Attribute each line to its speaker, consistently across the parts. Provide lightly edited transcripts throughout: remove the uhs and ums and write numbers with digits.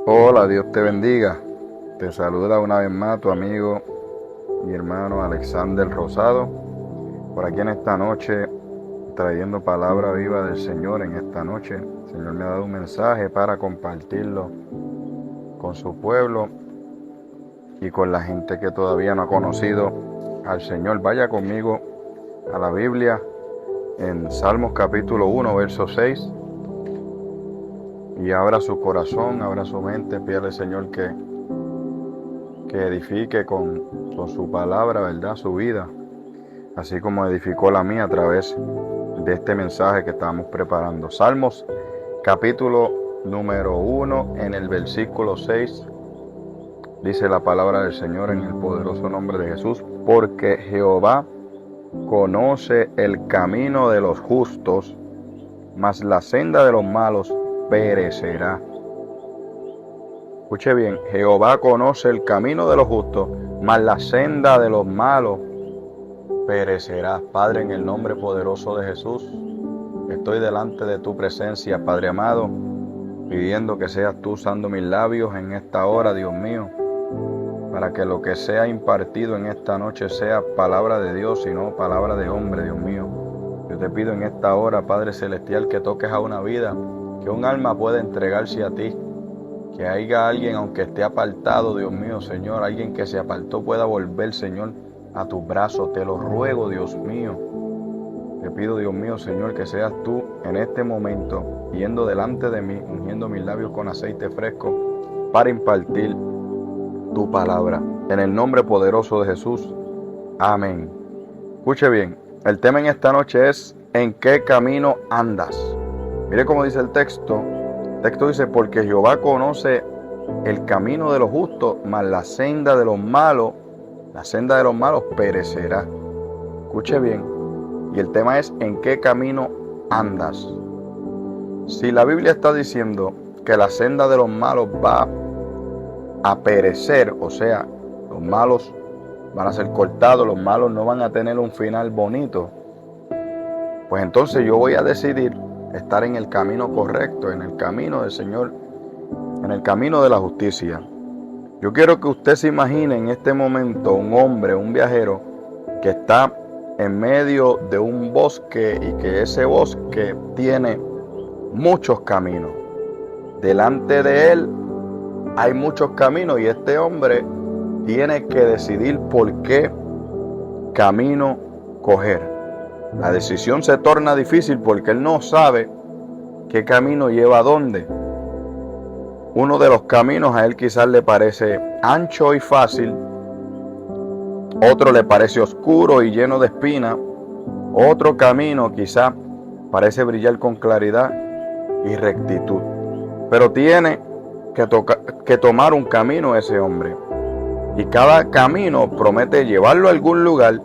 Speaker 1: Hola, Dios te bendiga. Te saluda una vez más tu amigo y hermano Alexander Rosado, por aquí en esta noche, trayendo palabra viva del Señor en esta noche. El Señor me ha dado un mensaje para compartirlo con su pueblo y con la gente que todavía no ha conocido al Señor. Vaya conmigo a la Biblia en Salmos capítulo 1, verso 6. Y abra su corazón, abra su mente, pídale al Señor que edifique con su palabra, ¿verdad? Su vida, así como edificó la mía a través de este mensaje que estamos preparando. Salmos capítulo número 1, en el versículo 6, dice la palabra del Señor en el poderoso nombre de Jesús: porque Jehová conoce el camino de los justos, mas la senda de los malos perecerá. Escuche bien, Jehová conoce el camino de los justos, mas la senda de los malos perecerá. Padre, en el nombre poderoso de Jesús, estoy delante de tu presencia, Padre amado, pidiendo que seas tú usando mis labios en esta hora, Dios mío, para que lo que sea impartido en esta noche sea palabra de Dios y no palabra de hombre, Dios mío. Yo te pido en esta hora, Padre celestial, que toques a una vida, que un alma pueda entregarse a ti, que haya alguien, aunque esté apartado, Dios mío, Señor, alguien que se apartó pueda volver, Señor, a tus brazos. Te lo ruego, Dios mío. Te pido, Dios mío, Señor, que seas tú en este momento, yendo delante de mí, ungiendo mis labios con aceite fresco para impartir tu palabra. En el nombre poderoso de Jesús. Amén. Escuche bien, el tema en esta noche es: ¿en qué camino andas? Mire cómo dice el texto. El texto dice: porque Jehová conoce el camino de los justos, mas la senda de los malos perecerá. Escuche bien. Y el tema es: ¿en qué camino andas? Si la Biblia está diciendo que la senda de los malos va a perecer, o sea, los malos van a ser cortados, los malos no van a tener un final bonito, pues entonces yo voy a decidir estar en el camino correcto, en el camino del Señor, en el camino de la justicia. Yo quiero que usted se imagine en este momento un hombre, un viajero, que está en medio de un bosque y que ese bosque tiene muchos caminos. Delante de él hay muchos caminos y este hombre tiene que decidir por qué camino coger. La decisión se torna difícil porque él no sabe qué camino lleva a dónde. Uno de los caminos a él quizás le parece ancho y fácil, otro le parece oscuro y lleno de espinas, otro camino quizás parece brillar con claridad y rectitud. Pero tiene que tomar un camino ese hombre, y cada camino promete llevarlo a algún lugar,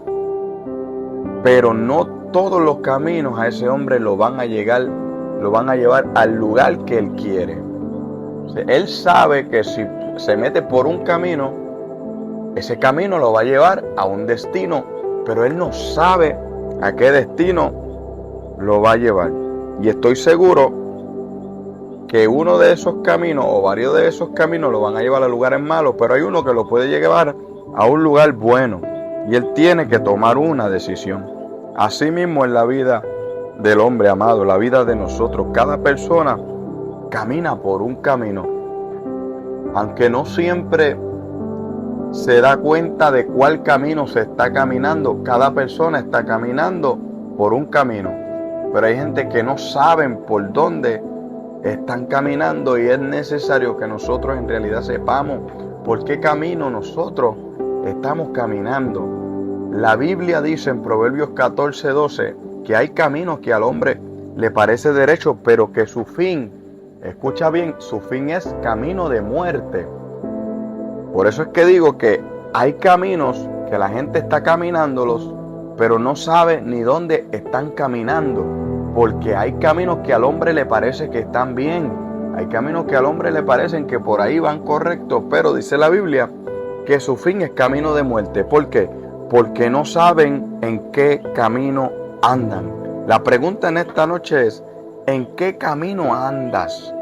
Speaker 1: pero no todos los caminos a ese hombre lo van a llevar al lugar que él quiere. O sea, él sabe que si se mete por un camino, ese camino lo va a llevar a un destino, pero él no sabe a qué destino lo va a llevar. Y estoy seguro que uno de esos caminos o varios de esos caminos lo van a llevar a lugares malos, pero hay uno que lo puede llevar a un lugar bueno, y él tiene que tomar una decisión. Así mismo en la vida del hombre, amado, la vida de nosotros, cada persona camina por un camino, aunque no siempre se da cuenta de cuál camino se está caminando. Cada persona está caminando por un camino, pero hay gente que no saben por dónde están caminando, y es necesario que nosotros en realidad sepamos por qué camino nosotros estamos caminando. La Biblia dice en Proverbios 14:12 que hay caminos que al hombre le parece derecho, pero que su fin, escucha bien, su fin es camino de muerte. Por eso es que digo que hay caminos que la gente está caminándolos, pero no sabe ni dónde están caminando, porque hay caminos que al hombre le parece que están bien, hay caminos que al hombre le parecen que por ahí van correctos, pero dice la Biblia que su fin es camino de muerte. ¿Por qué? Porque no saben en qué camino andan. La pregunta en esta noche es: ¿en qué camino andas?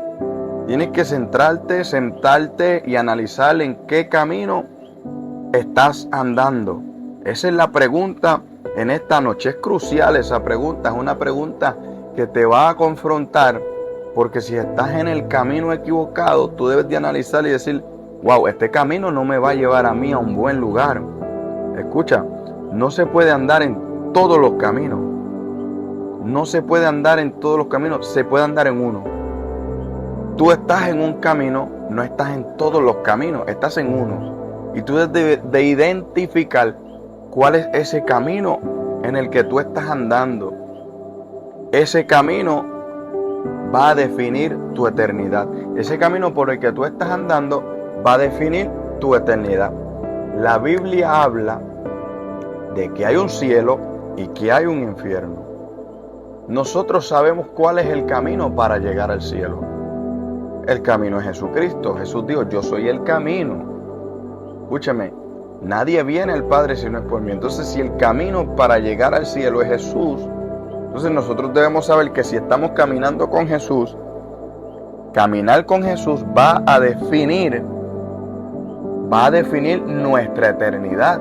Speaker 1: Tienes que sentarte y analizar en qué camino estás andando. Esa es la pregunta en esta noche. Es crucial esa pregunta. Es una pregunta que te va a confrontar, porque si estás en el camino equivocado, tú debes de analizar y decir: wow, este camino no me va a llevar a mí a un buen lugar. Escucha, no se puede andar en todos los caminos. No se puede andar en todos los caminos, se puede andar en uno. Tú estás en un camino, no estás en todos los caminos, estás en uno. Y tú debes de identificar cuál es ese camino en el que tú estás andando. Ese camino va a definir tu eternidad. Ese camino por el que tú estás andando va a definir tu eternidad. La Biblia habla de que hay un cielo y que hay un infierno. Nosotros sabemos cuál es el camino para llegar al cielo. El camino es Jesucristo. Jesús dijo: yo soy el camino. Escúchame, nadie viene al Padre si no es por mí. Entonces, si el camino para llegar al cielo es Jesús, entonces nosotros debemos saber que si estamos caminando con Jesús, caminar con Jesús va a definir nuestra eternidad.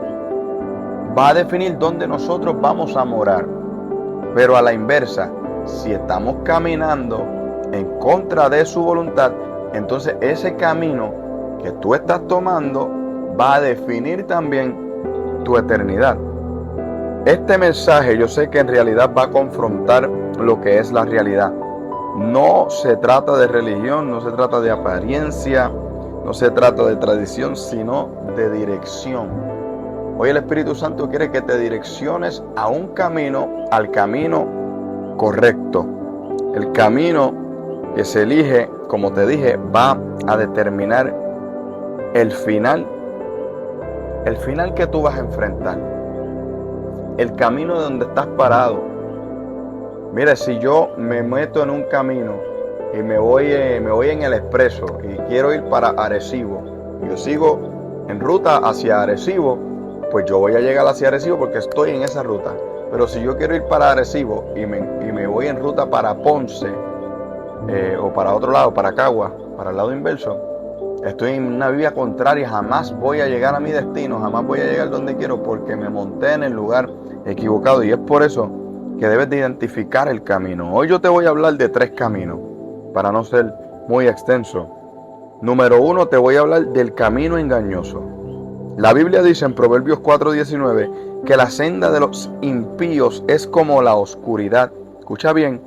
Speaker 1: Va a definir dónde nosotros vamos a morar. Pero a la inversa, si estamos caminando en contra de su voluntad, entonces ese camino que tú estás tomando va a definir también tu eternidad. Este mensaje yo sé que en realidad va a confrontar lo que es la realidad. No se trata de religión, no se trata de apariencia, no se trata de tradición, sino de dirección. Hoy el Espíritu Santo quiere que te direcciones a un camino, al camino correcto. El camino que se elige, como te dije, va a determinar el final que tú vas a enfrentar, el camino de donde estás parado. Mira, si yo me meto en un camino y me voy en el expreso y quiero ir para Arecibo, y yo sigo en ruta hacia Arecibo, pues yo voy a llegar hacia Arecibo porque estoy en esa ruta. Pero si yo quiero ir para Arecibo y me voy en ruta para Ponce, o para otro lado, para Cagua, para el lado inverso, estoy en una vía contraria, jamás voy a llegar a mi destino, jamás voy a llegar donde quiero, porque me monté en el lugar equivocado. Y es por eso que debes de identificar el camino. Hoy yo te voy a hablar de 3 caminos, para no ser muy extenso. Número 1, te voy a hablar del camino engañoso. La Biblia dice en Proverbios 4:19 que la senda de los impíos es como la oscuridad. Escucha bien,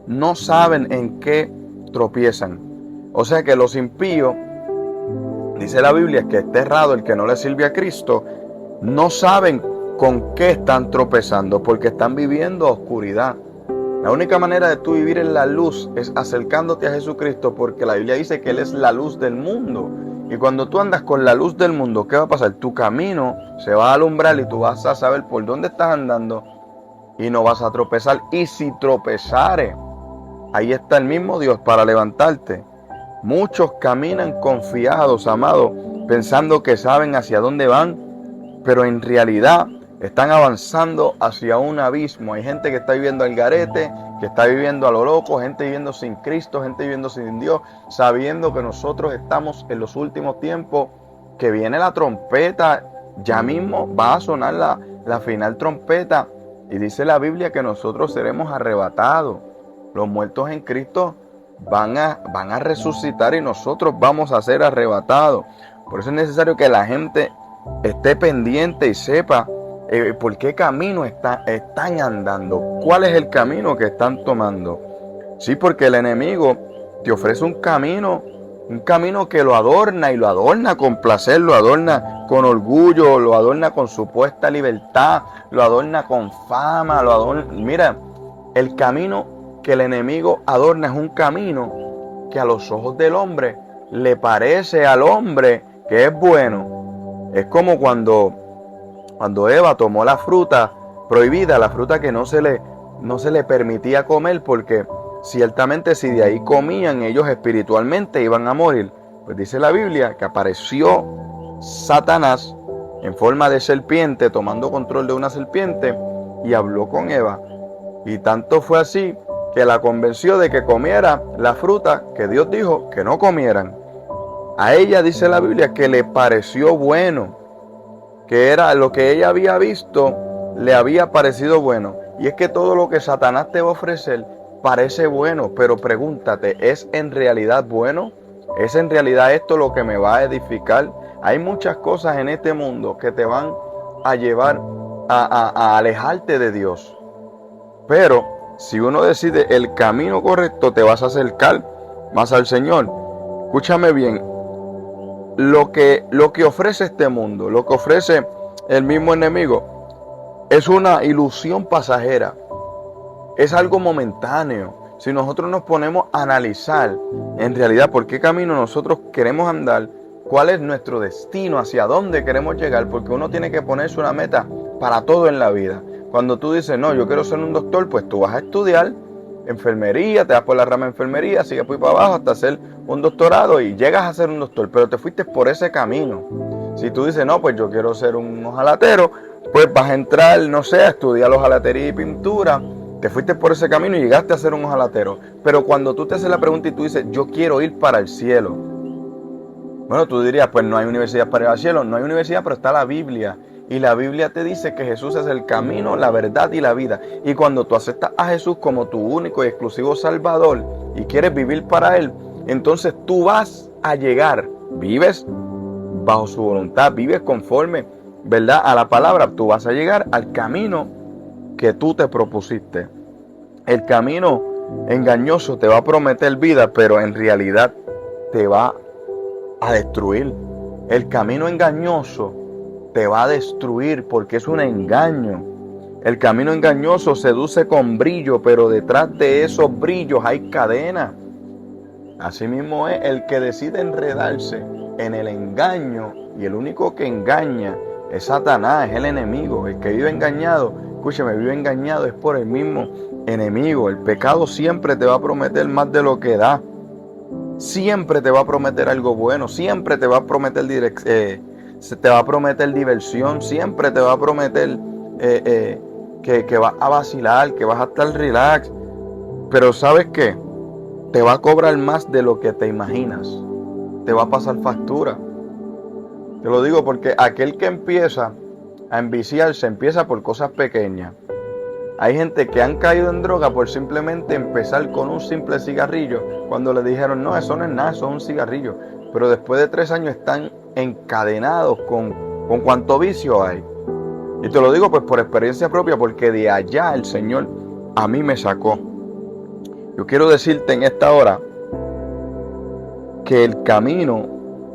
Speaker 1: no saben en qué tropiezan. O sea que los impíos, dice la Biblia, que está errado el que no le sirve a Cristo, no saben con qué están tropezando, porque están viviendo oscuridad. La única manera de tú vivir en la luz es acercándote a Jesucristo, porque la Biblia dice que Él es la luz del mundo. Y cuando tú andas con la luz del mundo, ¿qué va a pasar? Tu camino se va a alumbrar y tú vas a saber por dónde estás andando y no vas a tropezar. Y si tropezares, ahí está el mismo Dios para levantarte. Muchos caminan confiados, amados, pensando que saben hacia dónde van, pero en realidad están avanzando hacia un abismo. Hay gente que está viviendo al garete, que está viviendo a lo loco, gente viviendo sin Cristo, gente viviendo sin Dios, sabiendo que nosotros estamos en los últimos tiempos, que viene la trompeta, ya mismo va a sonar la final trompeta, y dice la Biblia que nosotros seremos arrebatados. Los muertos en Cristo van a resucitar y nosotros vamos a ser arrebatados. Por eso es necesario que la gente esté pendiente y sepa por qué camino están andando, cuál es el camino que están tomando. Sí, porque el enemigo te ofrece un camino que lo adorna, y lo adorna con placer, lo adorna con orgullo, lo adorna con supuesta libertad, lo adorna con fama, lo adorna. Mira, el camino que el enemigo adorna es un camino que a los ojos del hombre le parece al hombre que es bueno. Es como cuando Eva tomó la fruta prohibida, la fruta que no se le permitía comer, porque ciertamente si de ahí comían, ellos espiritualmente iban a morir. Pues dice la Biblia que apareció Satanás en forma de serpiente, tomando control de una serpiente, y habló con Eva. Y tanto fue así que la convenció de que comiera la fruta que Dios dijo que no comieran. A ella dice la Biblia que le pareció bueno, que era lo que ella había visto, le había parecido bueno. Y es que todo lo que Satanás te va a ofrecer parece bueno, pero pregúntate, ¿es en realidad bueno? ¿Es en realidad esto lo que me va a edificar? Hay muchas cosas en este mundo que te van a llevar a alejarte de Dios. Pero si uno decide el camino correcto, te vas a acercar más al Señor. Escúchame bien, lo que ofrece este mundo, lo que ofrece el mismo enemigo, es una ilusión pasajera. Es algo momentáneo. Si nosotros nos ponemos a analizar en realidad por qué camino nosotros queremos andar, cuál es nuestro destino, hacia dónde queremos llegar, porque uno tiene que ponerse una meta para todo en la vida. Cuando tú dices, no, yo quiero ser un doctor, pues tú vas a estudiar enfermería, te vas por la rama de enfermería, sigues por ahí para abajo hasta hacer un doctorado y llegas a ser un doctor, pero te fuiste por ese camino. Si tú dices, no, pues yo quiero ser un ojalatero, pues vas a entrar, no sé, a estudiar hojalatería y pintura. Te fuiste por ese camino y llegaste a ser un ojalatero. Pero cuando tú te haces la pregunta y tú dices, yo quiero ir para el cielo. Bueno, tú dirías, pues no hay universidad para ir al cielo. No hay universidad, pero está la Biblia. Y la Biblia te dice que Jesús es el camino, la verdad y la vida. Y cuando tú aceptas a Jesús como tu único y exclusivo Salvador y quieres vivir para Él, entonces tú vas a llegar, vives bajo su voluntad, vives conforme, ¿verdad?, a la palabra. Tú vas a llegar al camino que tú te propusiste. El camino engañoso te va a prometer vida, pero en realidad te va a destruir. El camino engañoso te va a destruir porque es un engaño. El camino engañoso seduce con brillo, pero detrás de esos brillos hay cadenas. Asimismo es el que decide enredarse en el engaño, y el único que engaña es Satanás, es el enemigo. El que vive engañado, escúchame, vive engañado es por el mismo enemigo. El pecado siempre te va a prometer más de lo que da. Siempre te va a prometer algo bueno, siempre te va a prometer diversión, siempre te va a prometer que vas a vacilar, que vas a estar relax. Pero ¿sabes qué? Te va a cobrar más de lo que te imaginas. Te va a pasar factura. Te lo digo porque aquel que empieza a enviciarse empieza por cosas pequeñas. Hay gente que han caído en droga por simplemente empezar con un simple cigarrillo, cuando le dijeron, no, eso no es nada, eso es un cigarrillo. Pero después de 3 años están encadenados con cuánto vicio hay. Y te lo digo pues por experiencia propia, porque de allá el Señor a mí me sacó. Yo quiero decirte en esta hora que el camino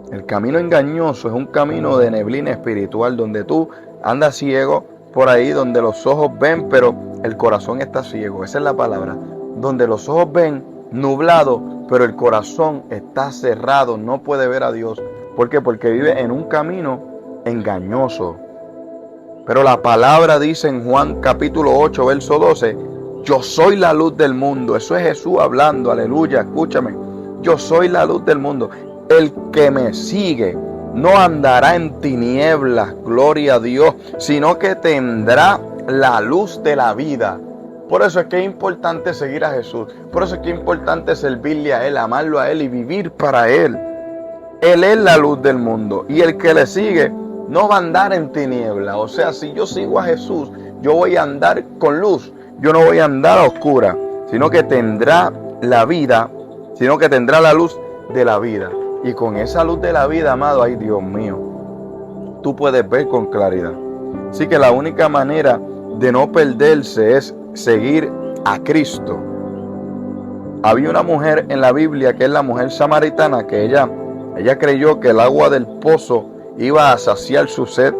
Speaker 1: engañoso es un camino de neblina espiritual, donde tú andas ciego por ahí, donde los ojos ven, pero el corazón está ciego. Esa es la palabra. Donde los ojos ven nublado, pero el corazón está cerrado, no puede ver a Dios. ¿Por qué? Porque vive en un camino engañoso. Pero la palabra dice en Juan capítulo 8, verso 12, yo soy la luz del mundo. Eso es Jesús hablando, aleluya, escúchame. Yo soy la luz del mundo. El que me sigue no andará en tinieblas, gloria a Dios, sino que tendrá la luz de la vida. Por eso es que es importante seguir a Jesús. Por eso es que es importante servirle a Él, amarlo a Él y vivir para Él. Él es la luz del mundo. Y el que le sigue no va a andar en tinieblas. O sea, si yo sigo a Jesús, yo voy a andar con luz. Yo no voy a andar a oscuras, sino que tendrá la vida, sino que tendrá la luz de la vida. Y con esa luz de la vida, amado, ay Dios mío, tú puedes ver con claridad. Así que la única manera de no perderse es seguir a Cristo. Había una mujer en la Biblia que es la mujer samaritana, que ella creyó que el agua del pozo iba a saciar su sed,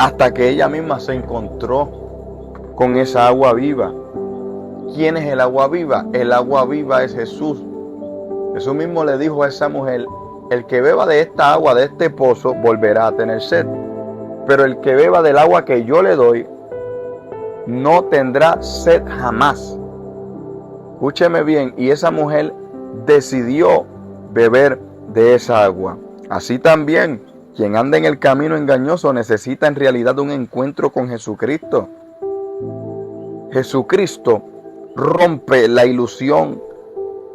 Speaker 1: hasta que ella misma se encontró con esa agua viva. ¿Quién es el agua viva? El agua viva es Jesús. Jesús mismo le dijo a esa mujer, el que beba de esta agua, de este pozo, volverá a tener sed. Pero el que beba del agua que yo le doy, no tendrá sed jamás. Escúcheme bien, y esa mujer decidió beber de esa agua. Así también, quien anda en el camino engañoso necesita en realidad un encuentro con Jesucristo. Jesucristo rompe la ilusión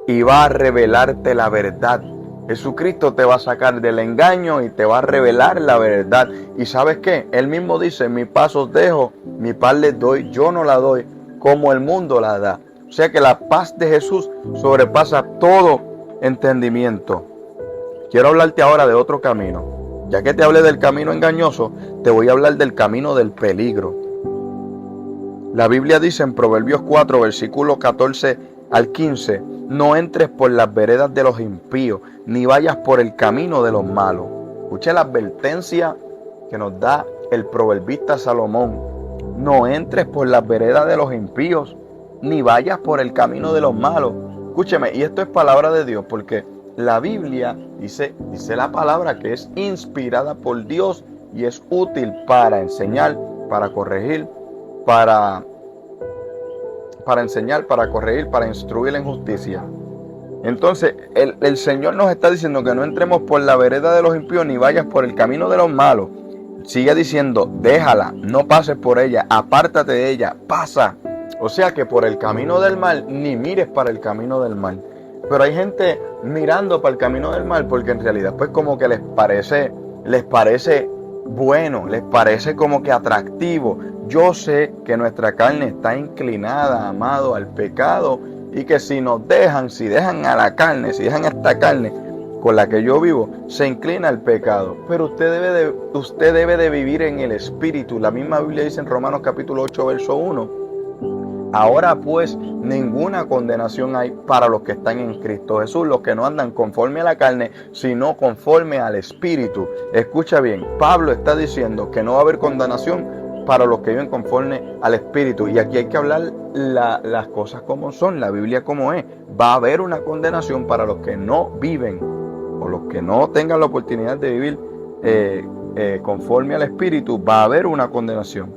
Speaker 1: y va a revelarte la verdad. Jesucristo te va a sacar del engaño y te va a revelar la verdad. ¿Y sabes qué? Él mismo dice, mi paz os dejo, mi paz les doy, yo no la doy como el mundo la da. O sea que la paz de Jesús sobrepasa todo entendimiento. Quiero hablarte ahora de otro camino. Ya que te hablé del camino engañoso, te voy a hablar del camino del peligro. La Biblia dice en Proverbios 4, versículos 14 al 15, no entres por las veredas de los impíos, ni vayas por el camino de los malos. Escuche la advertencia que nos da el proverbista Salomón. No entres por las veredas de los impíos, ni vayas por el camino de los malos. Escúcheme, y esto es palabra de Dios, porque la Biblia dice la palabra que es inspirada por Dios y es útil para enseñar, para corregir, para enseñar, para corregir, para instruir en justicia. Entonces, el Señor nos está diciendo que no entremos por la vereda de los impíos ni vayas por el camino de los malos. Sigue diciendo, déjala, no pases por ella, apártate de ella, pasa. O sea que por el camino del mal, ni mires para el camino del mal. Pero hay gente mirando para el camino del mal porque en realidad pues como que les parece bueno, les parece como que atractivo. Yo sé que nuestra carne está inclinada, amado, al pecado y que si dejan a la carne, si dejan esta carne con la que yo vivo, se inclina al pecado. Pero usted debe de vivir en el Espíritu. La misma Biblia dice en Romanos capítulo 8, verso 1. Ahora pues ninguna condenación hay para los que están en Cristo Jesús, los que no andan conforme a la carne, sino conforme al Espíritu. Escucha bien, Pablo está diciendo que no va a haber condenación para los que viven conforme al Espíritu. Y aquí hay que hablar las cosas como son, la Biblia como es. Va a haber una condenación para los que no viven o los que no tengan la oportunidad de vivir conforme al Espíritu. Va a haber una condenación.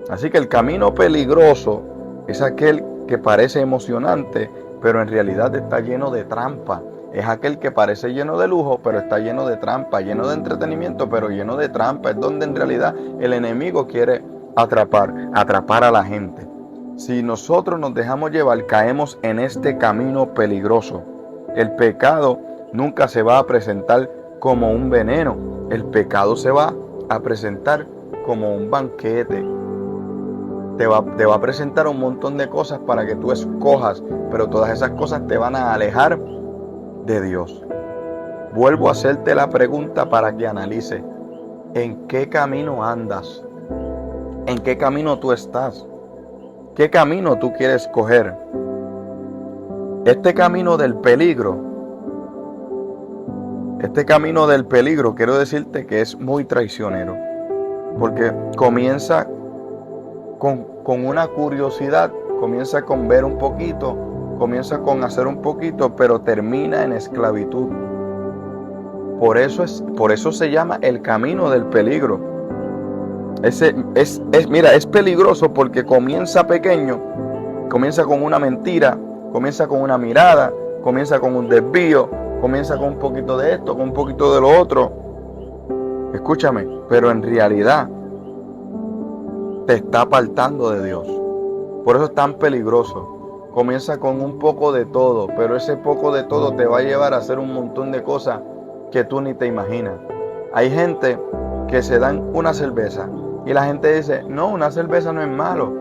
Speaker 1: Así que el camino peligroso es aquel que parece emocionante, pero en realidad está lleno de trampa. Es aquel que parece lleno de lujo, pero está lleno de trampa, lleno de entretenimiento, pero lleno de trampa. Es donde en realidad el enemigo quiere atrapar a la gente. Si nosotros nos dejamos llevar, caemos en este camino peligroso. El pecado nunca se va a presentar como un veneno. El pecado se va a presentar como un banquete. Te va a presentar un montón de cosas para que tú escojas, pero todas esas cosas te van a alejar de Dios. Vuelvo a hacerte la pregunta para que analices. ¿En qué camino andas? ¿En qué camino tú estás? ¿Qué camino tú quieres coger? Este camino del peligro, quiero decirte que es muy traicionero, porque comienza con una curiosidad, comienza con ver un poquito, comienza con hacer un poquito, pero termina en esclavitud. Por eso se llama el camino del peligro. Mira, es peligroso porque comienza pequeño, comienza con una mentira, comienza con una mirada, comienza con un desvío, comienza con un poquito de esto, con un poquito de lo otro. Escúchame, pero en realidad te está apartando de Dios. Por eso es tan peligroso. Comienza con un poco de todo, pero ese poco de todo te va a llevar a hacer un montón de cosas que tú ni te imaginas. Hay gente que se dan una cerveza y la gente dice, no, una cerveza no es malo.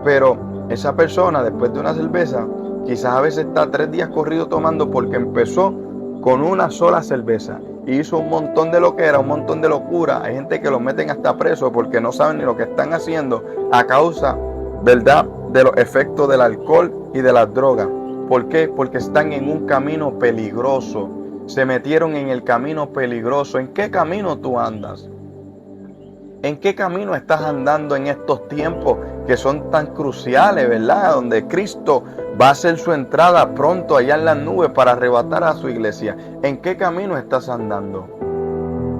Speaker 1: Pero esa persona después de una cerveza, quizás a veces está 3 días corrido tomando porque empezó con una sola cerveza. Hizo un montón de loquera, un montón de locura. Hay gente que los meten hasta preso porque no saben ni lo que están haciendo a causa, ¿verdad?, de los efectos del alcohol y de las drogas. ¿Por qué? Porque están en un camino peligroso. Se metieron en el camino peligroso. ¿En qué camino tú andas? ¿En qué camino estás andando en estos tiempos que son tan cruciales, ¿verdad? Donde Cristo va a hacer su entrada pronto allá en las nubes para arrebatar a su iglesia. ¿En qué camino estás andando?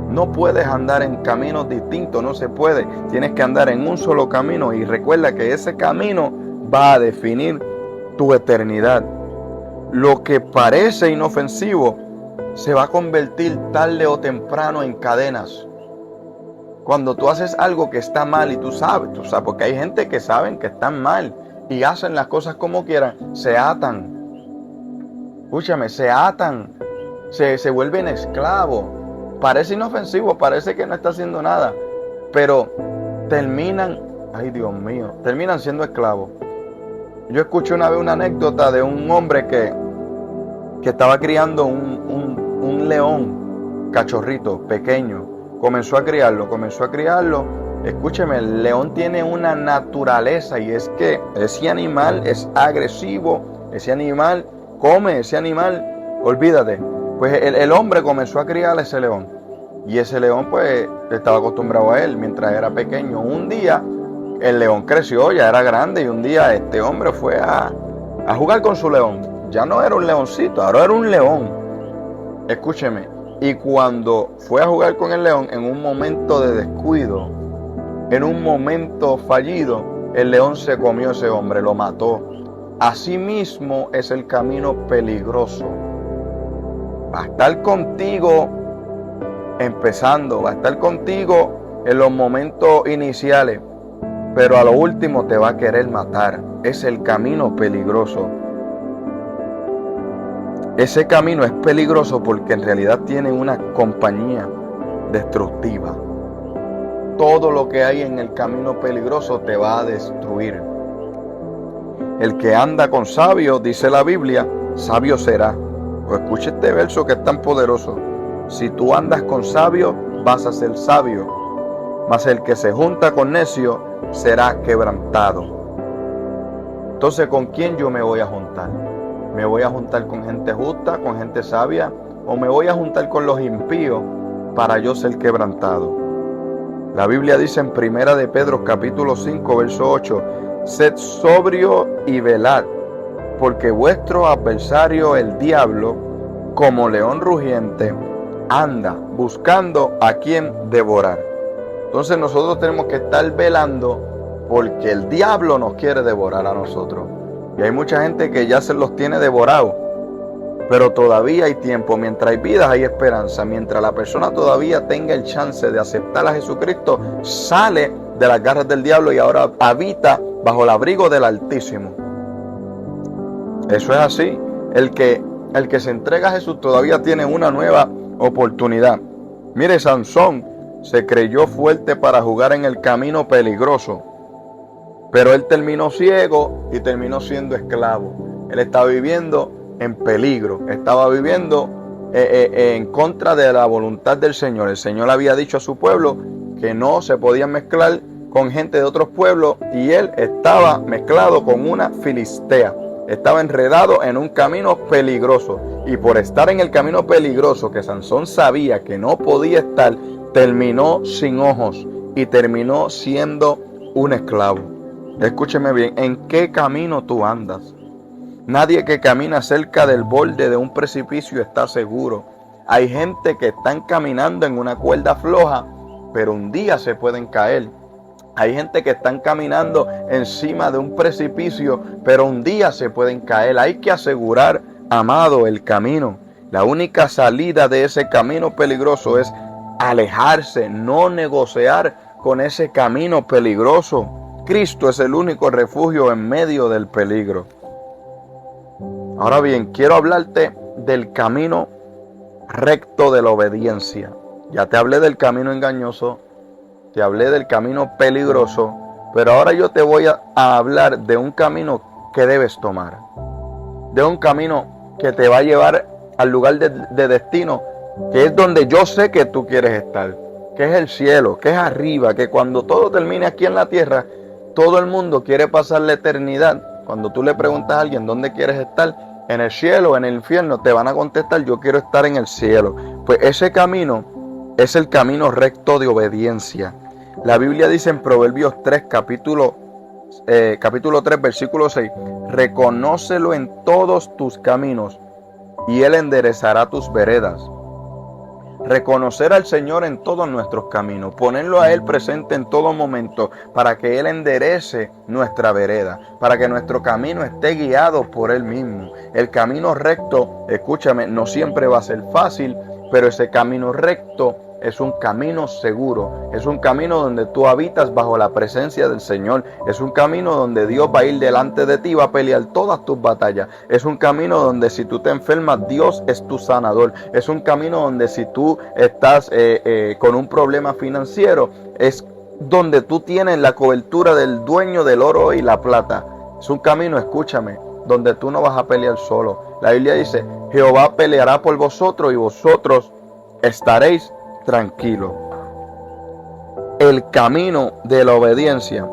Speaker 1: No puedes andar en caminos distintos, no se puede. Tienes que andar en un solo camino y recuerda que ese camino va a definir tu eternidad. Lo que parece inofensivo se va a convertir tarde o temprano en cadenas. Cuando tú haces algo que está mal y tú sabes, porque hay gente que saben que están mal y hacen las cosas como quieran, se atan. Escúchame, se atan, se vuelven esclavos. Parece inofensivo, parece que no está haciendo nada, pero terminan, ay Dios mío, terminan siendo esclavos. Yo escuché una vez una anécdota de un hombre que estaba criando un león cachorrito, pequeño. Comenzó a criarlo. Escúcheme, el león tiene una naturaleza y es que ese animal es agresivo, ese animal come, ese animal, olvídate. Pues el hombre comenzó a criar a ese león y ese león pues estaba acostumbrado a él mientras era pequeño. Un día el león creció, ya era grande y un día este hombre fue a jugar con su león. Ya no era un leoncito, ahora era un león. Escúcheme, y cuando fue a jugar con el león, en un momento de descuido, en un momento fallido, el león se comió a ese hombre, lo mató. Asimismo es el camino peligroso. Va a estar contigo empezando, va a estar contigo en los momentos iniciales, pero a lo último te va a querer matar. Es el camino peligroso. Ese camino es peligroso porque en realidad tiene una compañía destructiva. Todo lo que hay en el camino peligroso te va a destruir. El que anda con sabio, dice la Biblia, sabio será. O escucha este verso que es tan poderoso. Si tú andas con sabio, vas a ser sabio. Mas el que se junta con necio será quebrantado. Entonces, ¿con quién yo me voy a juntar? ¿Me voy a juntar con gente justa, con gente sabia? ¿O me voy a juntar con los impíos para yo ser quebrantado? La Biblia dice en 1 de Pedro capítulo 5 verso 8: sed sobrio y velad, porque vuestro adversario el diablo, como león rugiente, anda buscando a quien devorar. Entonces nosotros tenemos que estar velando porque el diablo nos quiere devorar a nosotros. Y hay mucha gente que ya se los tiene devorados, pero todavía hay tiempo. Mientras hay vidas hay esperanza. Mientras la persona todavía tenga el chance de aceptar a Jesucristo, sale de las garras del diablo y ahora habita bajo el abrigo del Altísimo. Eso es así. El que se entrega a Jesús todavía tiene una nueva oportunidad. Mire, Sansón se creyó fuerte para jugar en el camino peligroso, pero él terminó ciego y terminó siendo esclavo. Él estaba viviendo en peligro, estaba viviendo en contra de la voluntad del Señor. El Señor había dicho a su pueblo que no se podían mezclar con gente de otros pueblos y él estaba mezclado con una filistea. Estaba enredado en un camino peligroso y por estar en el camino peligroso que Sansón sabía que no podía estar, terminó sin ojos y terminó siendo un esclavo. Escúcheme bien, ¿en qué camino tú andas? Nadie que camina cerca del borde de un precipicio está seguro. Hay gente que están caminando en una cuerda floja, pero un día se pueden caer. Hay gente que están caminando encima de un precipicio, pero un día se pueden caer. Hay que asegurar, amado, el camino. La única salida de ese camino peligroso es alejarse, no negociar con ese camino peligroso. Cristo es el único refugio en medio del peligro. Ahora bien, quiero hablarte del camino recto de la obediencia. Ya te hablé del camino engañoso, te hablé del camino peligroso, pero ahora yo te voy a hablar de un camino que debes tomar. De un camino que te va a llevar al lugar de destino, que es donde yo sé que tú quieres estar, que es el cielo, que es arriba, que cuando todo termine aquí en la tierra, todo el mundo quiere pasar la eternidad. Cuando tú le preguntas a alguien dónde quieres estar, en el cielo o en el infierno, te van a contestar: yo quiero estar en el cielo. Pues ese camino es el camino recto de obediencia. La Biblia dice en Proverbios 3, capítulo 3, versículo 6: reconócelo en todos tus caminos y Él enderezará tus veredas. Reconocer al Señor en todos nuestros caminos, ponerlo a Él presente en todo momento para que Él enderece nuestra vereda, para que nuestro camino esté guiado por Él mismo. El camino recto, escúchame, no siempre va a ser fácil, pero ese camino recto es un camino seguro, es un camino donde tú habitas bajo la presencia del Señor, es un camino donde Dios va a ir delante de ti y va a pelear todas tus batallas, es un camino donde si tú te enfermas, Dios es tu sanador, es un camino donde si tú estás con un problema financiero, es donde tú tienes la cobertura del dueño del oro y la plata. Es un camino, escúchame, donde tú no vas a pelear solo. La Biblia dice, Jehová peleará por vosotros y vosotros estaréis tranquilos. El camino de la obediencia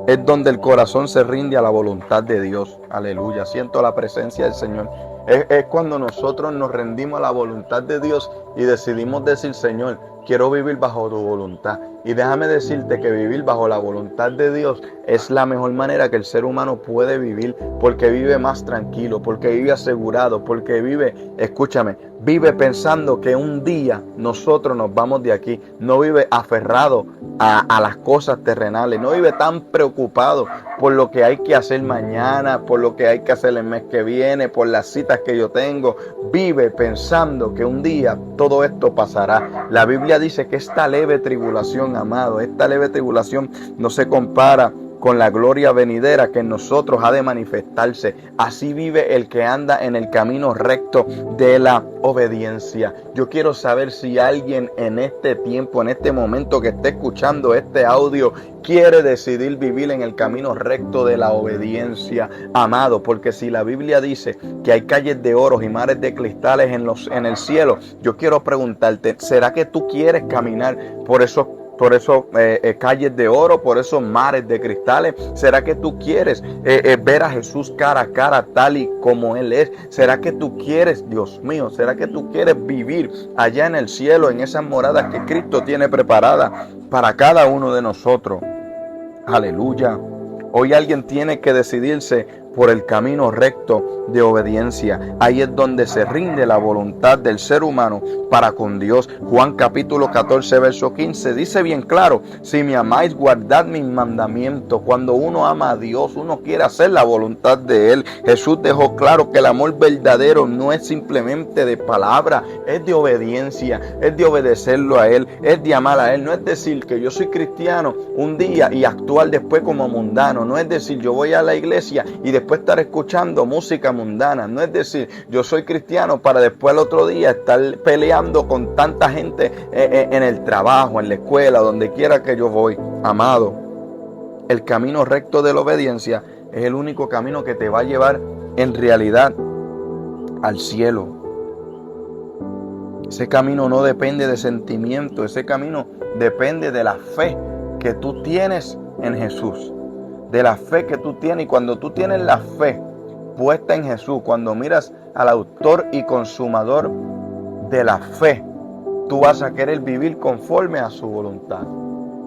Speaker 1: es donde el corazón se rinde a la voluntad de Dios. Aleluya, siento la presencia del Señor. Es cuando nosotros nos rendimos a la voluntad de Dios y decidimos decir, Señor, quiero vivir bajo tu voluntad. Y déjame decirte que vivir bajo la voluntad de Dios es la mejor manera que el ser humano puede vivir, porque vive más tranquilo, porque vive asegurado, porque vive, escúchame, vive pensando que un día nosotros nos vamos de aquí. No vive aferrado a las cosas terrenales, no vive tan preocupado por lo que hay que hacer mañana, por lo que hay que hacer el mes que viene, por las citas que yo tengo. Vive pensando que un día todo esto pasará. La Biblia dice que esta leve tribulación, amado, esta leve tribulación no se compara con la gloria venidera que en nosotros ha de manifestarse. Así vive el que anda en el camino recto de la obediencia. Yo quiero saber si alguien en este tiempo, en este momento que esté escuchando este audio, quiere decidir vivir en el camino recto de la obediencia, amado, porque si la Biblia dice que hay calles de oro y mares de cristales en el cielo, yo quiero preguntarte, ¿será que tú quieres caminar por esos calles de oro, por esos mares de cristales? ¿Será que tú quieres ver a Jesús cara a cara tal y como Él es? ¿Será que tú quieres, Dios mío, será que tú quieres vivir allá en el cielo, en esas moradas que Cristo tiene preparadas para cada uno de nosotros? Aleluya. Hoy alguien tiene que decidirse por el camino recto de obediencia. Ahí es donde se rinde la voluntad del ser humano para con Dios. Juan capítulo 14, verso 15 dice bien claro: si me amáis, guardad mis mandamientos. Cuando uno ama a Dios, uno quiere hacer la voluntad de Él. Jesús dejó claro que el amor verdadero no es simplemente de palabra, es de obediencia, es de obedecerlo a Él, es de amar a Él. No es decir que yo soy cristiano un día y actuar después como mundano. No es decir yo voy a la iglesia y después estar escuchando música mundana. No es decir yo soy cristiano para después el otro día estar peleando con tanta gente en el trabajo, en la escuela, donde quiera que yo voy. Amado, el camino recto de la obediencia es el único camino que te va a llevar en realidad al cielo. Ese camino no depende de sentimiento, ese camino depende de la fe que tú tienes en Jesús, de la fe que tú tienes. Y cuando tú tienes la fe puesta en Jesús, cuando miras al autor y consumador de la fe, tú vas a querer vivir conforme a su voluntad.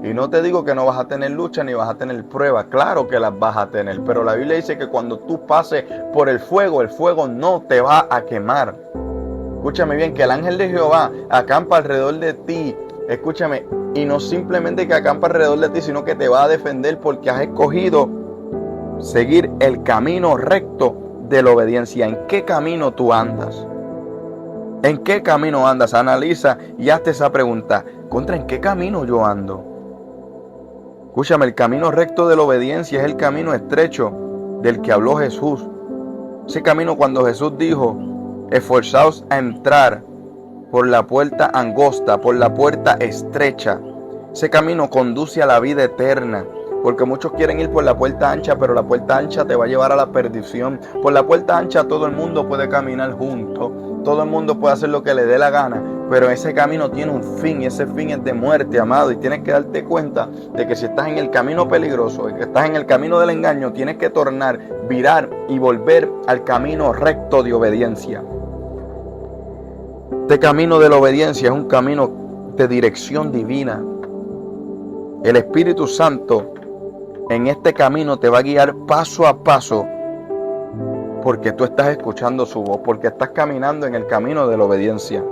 Speaker 1: Y no te digo que no vas a tener lucha ni vas a tener pruebas, claro que las vas a tener, pero la Biblia dice que cuando tú pases por el fuego no te va a quemar. Escúchame bien, que el ángel de Jehová acampa alrededor de ti. Escúchame, y no simplemente que acampa alrededor de ti, sino que te va a defender porque has escogido seguir el camino recto de la obediencia. ¿En qué camino tú andas? ¿En qué camino andas? Analiza y hazte esa pregunta. ¿En qué camino yo ando? Escúchame, el camino recto de la obediencia es el camino estrecho del que habló Jesús. Ese camino cuando Jesús dijo: esforzaos a entrar por la puerta angosta, por la puerta estrecha. Ese camino conduce a la vida eterna. Porque muchos quieren ir por la puerta ancha, pero la puerta ancha te va a llevar a la perdición. Por la puerta ancha todo el mundo puede caminar junto. Todo el mundo puede hacer lo que le dé la gana. Pero ese camino tiene un fin y ese fin es de muerte, amado. Y tienes que darte cuenta de que si estás en el camino peligroso, de que estás en el camino del engaño, tienes que tornar, virar y volver al camino recto de obediencia. Este camino de la obediencia es un camino de dirección divina. El Espíritu Santo en este camino te va a guiar paso a paso, porque tú estás escuchando su voz, porque estás caminando en el camino de la obediencia.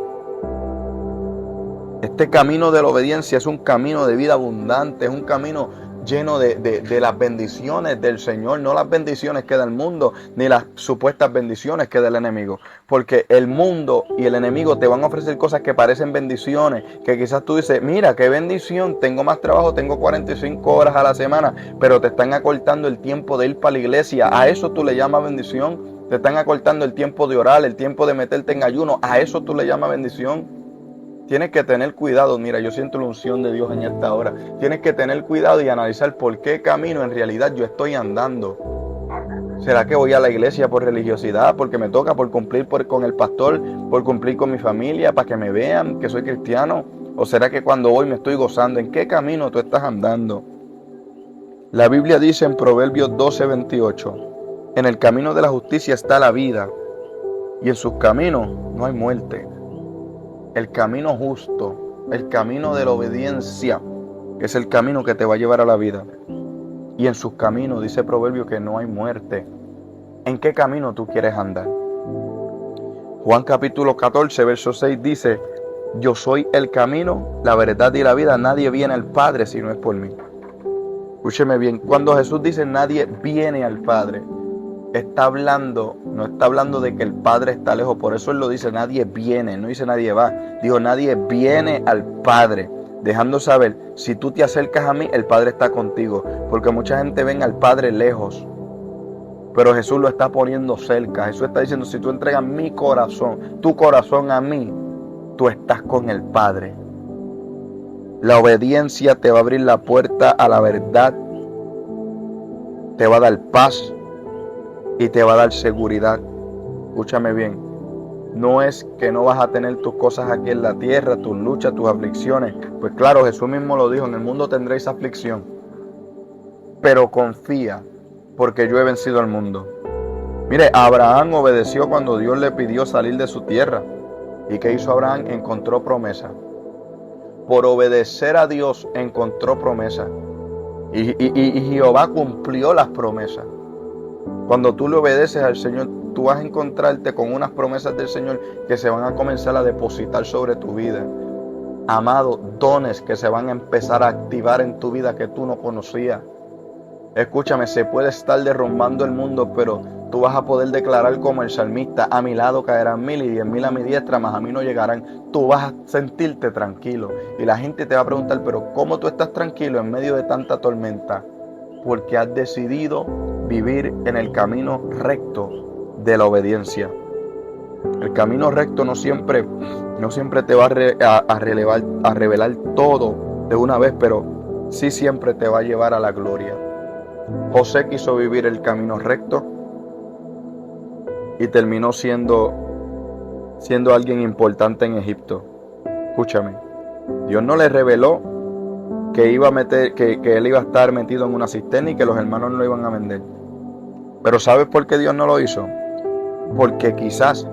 Speaker 1: Este camino de la obediencia es un camino de vida abundante, es un camino lleno de las bendiciones del Señor, no las bendiciones que da el mundo, ni las supuestas bendiciones que da el enemigo. Porque el mundo y el enemigo te van a ofrecer cosas que parecen bendiciones, que quizás tú dices, mira, qué bendición, tengo más trabajo, tengo 45 horas a la semana, pero te están acortando el tiempo de ir para la iglesia. ¿A eso tú le llamas bendición? Te están acortando el tiempo de orar, el tiempo de meterte en ayuno. ¿A eso tú le llamas bendición? Tienes que tener cuidado. Mira, yo siento la unción de Dios en esta hora. Tienes que tener cuidado y analizar por qué camino en realidad yo estoy andando. ¿Será que voy a la iglesia por religiosidad, porque me toca, por cumplir con el pastor, por cumplir con mi familia, para que me vean que soy cristiano? ¿O será que cuando voy me estoy gozando? ¿En qué camino tú estás andando? La Biblia dice en Proverbios 12:28, en el camino de la justicia está la vida, y en sus caminos no hay muerte. El camino justo, el camino de la obediencia, es el camino que te va a llevar a la vida. Y en sus caminos, dice Proverbio, que no hay muerte. ¿En qué camino tú quieres andar? Juan capítulo 14, verso 6 dice, yo soy el camino, la verdad y la vida. Nadie viene al Padre si no es por mí. Escúcheme bien, cuando Jesús dice nadie viene al Padre, no está hablando de que el Padre está lejos. Por eso Él lo dice, nadie viene, no dice nadie va. Dijo, nadie viene al Padre, dejando saber, si tú te acercas a mí, el Padre está contigo. Porque mucha gente ven al Padre lejos, pero Jesús lo está poniendo cerca. Jesús está diciendo, si tú entregas mi corazón, tu corazón a mí, tú estás con el Padre. La obediencia te va a abrir la puerta a la verdad, te va a dar paz y te va a dar seguridad. Escúchame bien, no es que no vas a tener tus cosas aquí en la tierra, tus luchas, tus aflicciones. Pues claro, Jesús mismo lo dijo, en el mundo tendréis aflicción, pero confía, porque yo he vencido al mundo. Mire, Abraham obedeció cuando Dios le pidió salir de su tierra. ¿Y qué hizo Abraham? Encontró promesa. Por obedecer a Dios encontró promesa. Y Jehová cumplió las promesas. Cuando tú le obedeces al Señor, tú vas a encontrarte con unas promesas del Señor que se van a comenzar a depositar sobre tu vida. Amado, dones que se van a empezar a activar en tu vida que tú no conocías. Escúchame, se puede estar derrumbando el mundo, pero tú vas a poder declarar como el salmista, a mi lado caerán 1000 y 10.000 a mi diestra, mas a mí no llegarán. Tú vas a sentirte tranquilo. Y la gente te va a preguntar, pero ¿cómo tú estás tranquilo en medio de tanta tormenta? Porque has decidido vivir en el camino recto de la obediencia. El camino recto no siempre te va a revelar todo de una vez, pero sí siempre te va a llevar a la gloria. José quiso vivir el camino recto y terminó siendo alguien importante en Egipto. Escúchame, Dios no le reveló que él iba a estar metido en una cisterna y que los hermanos no lo iban a vender. Pero ¿sabes por qué Dios no lo hizo? Porque quizás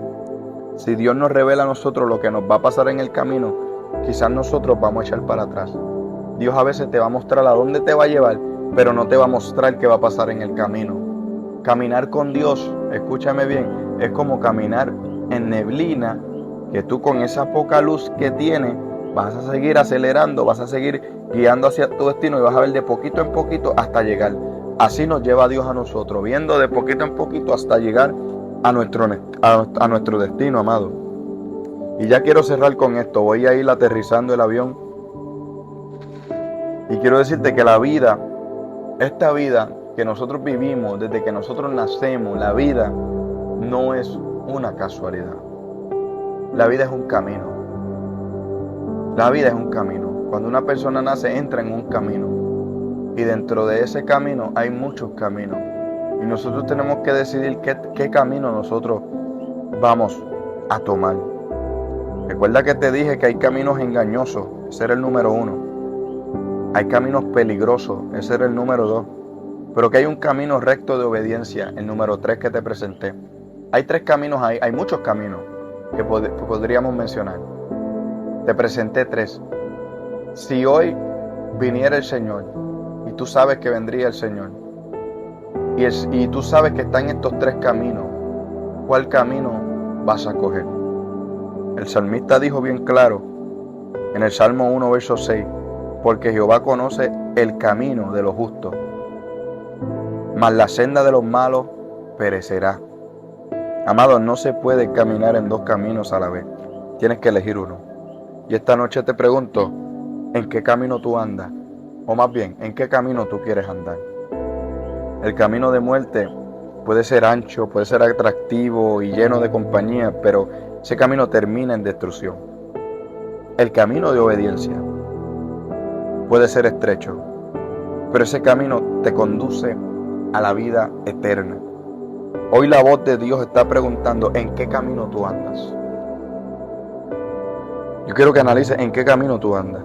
Speaker 1: si Dios nos revela a nosotros lo que nos va a pasar en el camino, quizás nosotros vamos a echar para atrás. Dios a veces te va a mostrar a dónde te va a llevar, pero no te va a mostrar qué va a pasar en el camino. Caminar con Dios, escúchame bien, es como caminar en neblina, que tú con esa poca luz que tienes vas a seguir acelerando, vas a seguir guiando hacia tu destino y vas a ver de poquito en poquito hasta llegar. Así nos lleva Dios a nosotros, viendo de poquito en poquito hasta llegar a nuestro destino, amado. Y ya quiero cerrar con esto, voy a ir aterrizando el avión. Y quiero decirte que la vida, esta vida que nosotros vivimos desde que nosotros nacemos, la vida no es una casualidad. La vida es un camino. La vida es un camino. Cuando una persona nace, entra en un camino. Y dentro de ese camino hay muchos caminos. Y nosotros tenemos que decidir qué camino nosotros vamos a tomar. Recuerda que te dije que hay caminos engañosos. Ese era el número 1. Hay caminos peligrosos. Ese era el número 2. Pero que hay un camino recto de obediencia. El número 3 que te presenté. Hay 3 caminos, hay muchos caminos que podríamos mencionar. Te presenté 3. Si hoy viniera el Señor, y tú sabes que vendría el Señor, y tú sabes que está en estos 3 caminos, ¿cuál camino vas a coger? El salmista dijo bien claro, en el Salmo 1, verso 6, porque Jehová conoce el camino de los justos, mas la senda de los malos perecerá. Amados, no se puede caminar en dos caminos a la vez. Tienes que elegir uno. Y esta noche te pregunto, ¿en qué camino tú andas? O más bien, ¿en qué camino tú quieres andar? El camino de muerte puede ser ancho, puede ser atractivo y lleno de compañía, pero ese camino termina en destrucción. El camino de obediencia puede ser estrecho, pero ese camino te conduce a la vida eterna. Hoy la voz de Dios está preguntando, ¿en qué camino tú andas? Yo quiero que analices en qué camino tú andas.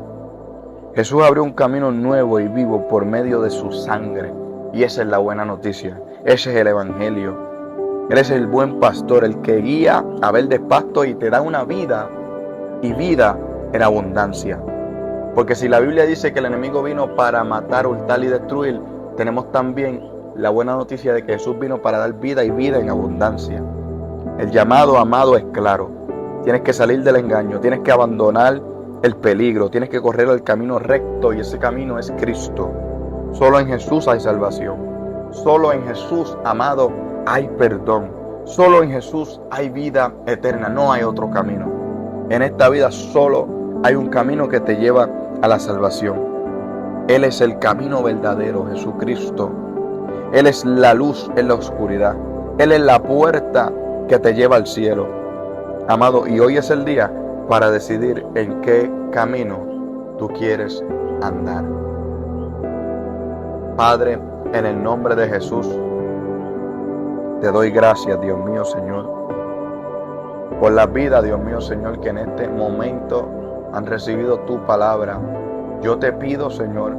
Speaker 1: Jesús abrió un camino nuevo y vivo por medio de su sangre. Y esa es la buena noticia. Ese es el evangelio. Él es el buen pastor, el que guía a verdes pastos y te da una vida, y vida en abundancia. Porque si la Biblia dice que el enemigo vino para matar, hurtar y destruir, tenemos también la buena noticia de que Jesús vino para dar vida y vida en abundancia. El llamado, amado, es claro. Tienes que salir del engaño, tienes que abandonar el peligro, tienes que correr el camino recto y ese camino es Cristo. Solo en Jesús hay salvación. Solo en Jesús, amado, hay perdón. Solo en Jesús hay vida eterna, no hay otro camino. En esta vida solo hay un camino que te lleva a la salvación. Él es el camino verdadero, Jesucristo. Él es la luz en la oscuridad. Él es la puerta que te lleva al cielo. Amado, y hoy es el día para decidir en qué camino tú quieres andar. Padre, en el nombre de Jesús, te doy gracias, Dios mío, Señor, por la vida, Dios mío, Señor, que en este momento han recibido tu palabra. Yo te pido, Señor,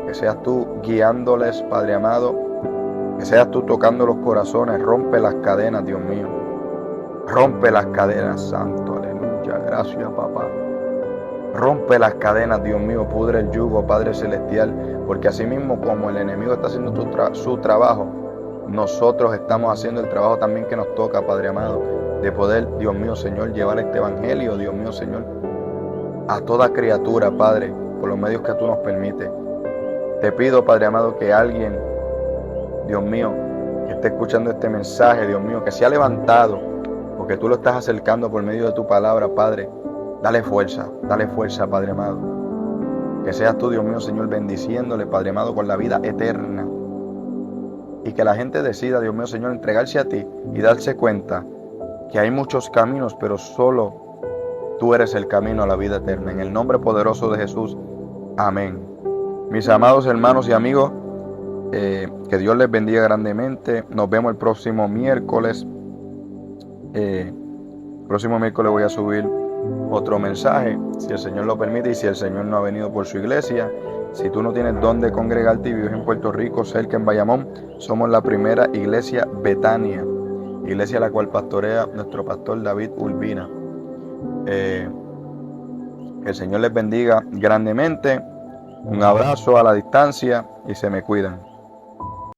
Speaker 1: que seas tú guiándoles, Padre amado, que seas tú tocando los corazones, rompe las cadenas, Dios mío. Rompe las cadenas, Santo, aleluya, gracias, papá. Rompe las cadenas, Dios mío, pudre el yugo, Padre Celestial, porque así mismo como el enemigo está haciendo su trabajo, nosotros estamos haciendo el trabajo también que nos toca, Padre amado, de poder, Dios mío, Señor, llevar este evangelio, Dios mío, Señor, a toda criatura, Padre, por los medios que tú nos permites. Te pido, Padre amado, que alguien, Dios mío, que esté escuchando este mensaje, Dios mío, que se ha levantado, porque tú lo estás acercando por medio de tu palabra, Padre. Dale fuerza, Padre amado. Que seas tú, Dios mío, Señor, bendiciéndole, Padre amado, con la vida eterna. Y que la gente decida, Dios mío, Señor, entregarse a ti y darse cuenta que hay muchos caminos, pero solo tú eres el camino a la vida eterna. En el nombre poderoso de Jesús, amén. Mis amados hermanos y amigos, que Dios les bendiga grandemente. Nos vemos el próximo miércoles. Próximo miércoles voy a subir otro mensaje, si el Señor lo permite y si el Señor no ha venido por su iglesia. Si tú no tienes dónde congregarte y vives en Puerto Rico, cerca en Bayamón, somos la primera iglesia Betania, iglesia la cual pastorea nuestro pastor David Urbina. Que el Señor les bendiga grandemente. Un abrazo a la distancia y se me cuidan.